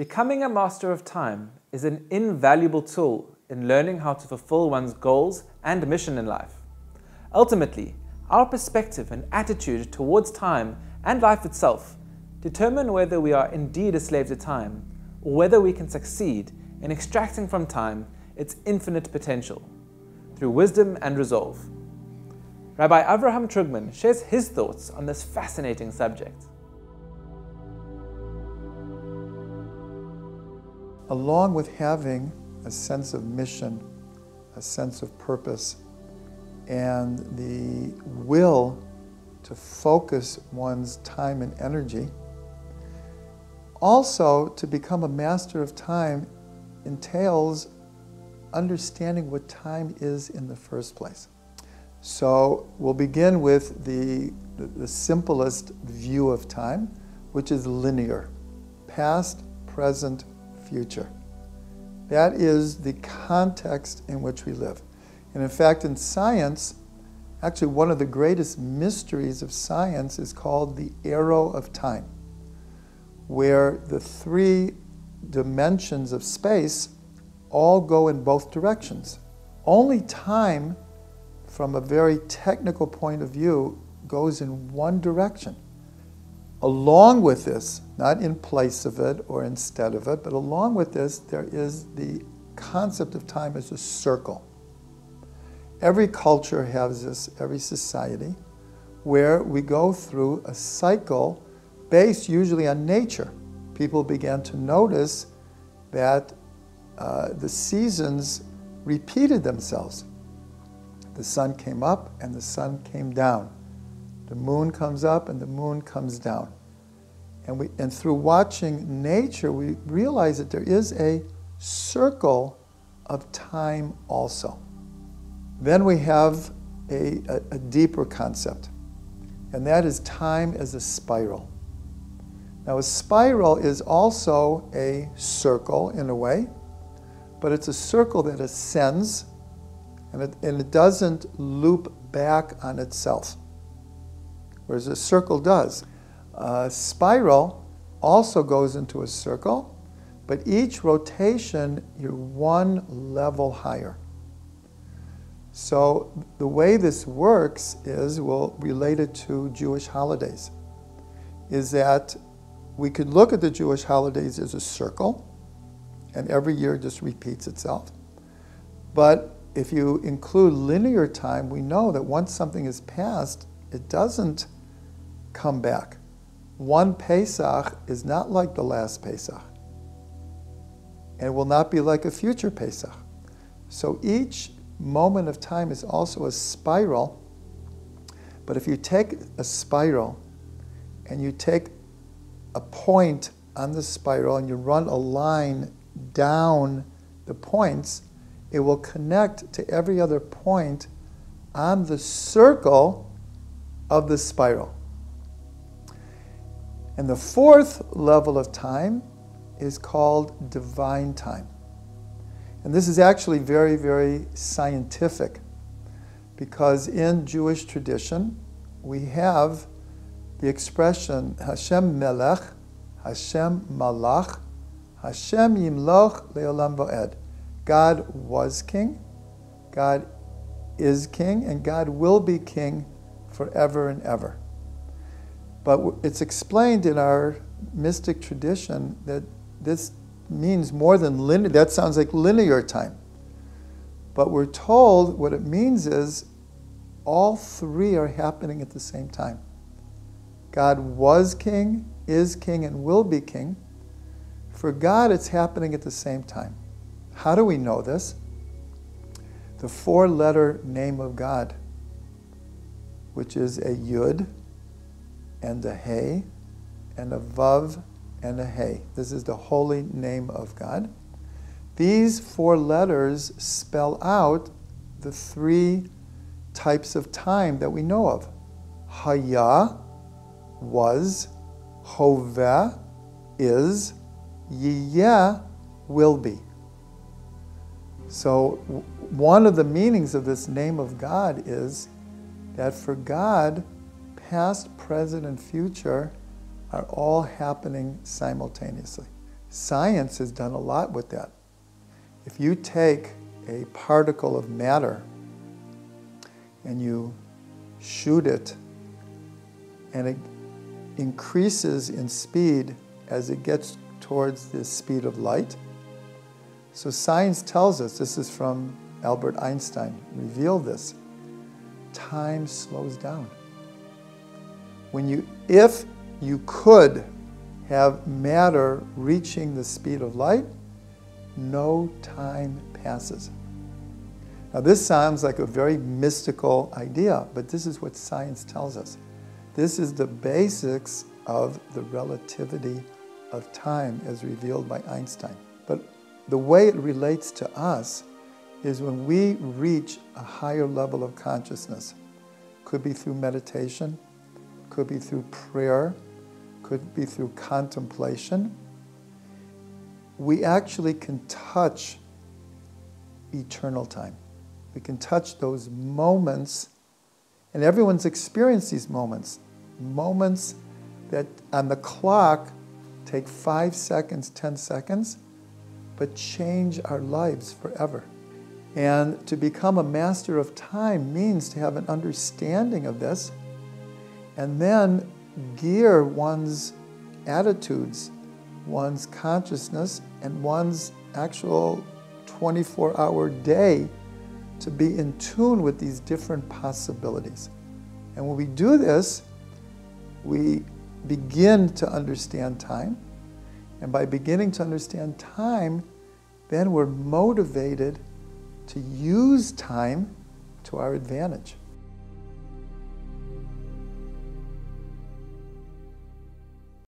Becoming a master of time is an invaluable tool in learning how to fulfill one's goals and mission in life. Ultimately, our perspective and attitude towards time and life itself determine whether we are indeed a slave to time, or whether we can succeed in extracting from time its infinite potential through wisdom and resolve. Rabbi Avraham Trugman shares his thoughts on this fascinating subject. Along with having a sense of mission, a sense of purpose, and the will to focus one's time and energy, also to become a master of time entails understanding what time is in the first place. So we'll begin with the simplest view of time, which is linear: past, present, future. That is the context in which we live. And in fact, in science, actually one of the greatest mysteries of science is called the arrow of time, where the three dimensions of space all go in both directions. Only time, from a very technical point of view, goes in one direction. Along with this, not in place of it or instead of it, but along with this, there is the concept of time as a circle. Every culture has this, every society, where we go through a cycle based usually on nature. People began to notice that the seasons repeated themselves. The sun came up and the sun came down. The moon comes up and the moon comes down. And through watching nature, we realize that there is a circle of time also. Then we have a deeper concept, and that is time as a spiral. Now, a spiral is also a circle in a way, but it's a circle that ascends, and it doesn't loop back on itself, whereas a circle does. A spiral also goes into a circle, but each rotation, you're one level higher. So the way this works is, we'll relate it to Jewish holidays, is that we could look at the Jewish holidays as a circle, and every year just repeats itself. But if you include linear time, we know that once something is passed, it doesn't come back. One Pesach is not like the last Pesach, and it will not be like a future Pesach. So each moment of time is also a spiral, but if you take a spiral and you take a point on the spiral and you run a line down the points, it will connect to every other point on the circle of the spiral. And the fourth level of time is called divine time. And this is actually very, very scientific, because in Jewish tradition, we have the expression Hashem Melech, Hashem Malach, Hashem Yimloch Leolam Voed. God was king, God is king, and God will be king forever and ever. But it's explained in our mystic tradition that this means more than linear. That sounds like linear time. But we're told what it means is all three are happening at the same time. God was king, is king, and will be king. For God, it's happening at the same time. How do we know this? The four-letter name of God, which is a Yud and a Hey and a Vav and a Hey. This is the holy name of God. These four letters spell out the three types of time that we know of. Haya, was; Hoveh, is; Yiyeh, will be. So one of the meanings of this name of God is that for God, past, present, and future are all happening simultaneously. Science has done a lot with that. If you take a particle of matter and you shoot it, and it increases in speed as it gets towards the speed of light. So science tells us, this is from Albert Einstein, revealed this, time slows down. If you could have matter reaching the speed of light, no time passes. Now this sounds like a very mystical idea, but this is what science tells us. This is the basics of the relativity of time as revealed by Einstein. But the way it relates to us is when we reach a higher level of consciousness. Could be through meditation, could be through prayer, could be through contemplation. We actually can touch eternal time. We can touch those moments, and everyone's experienced these moments. Moments that on the clock take 5 seconds, 10 seconds, but change our lives forever. And to become a master of time means to have an understanding of this, and then gear one's attitudes, one's consciousness, and one's actual 24-hour day to be in tune with these different possibilities. And when we do this, we begin to understand time. And by beginning to understand time, then we're motivated to use time to our advantage.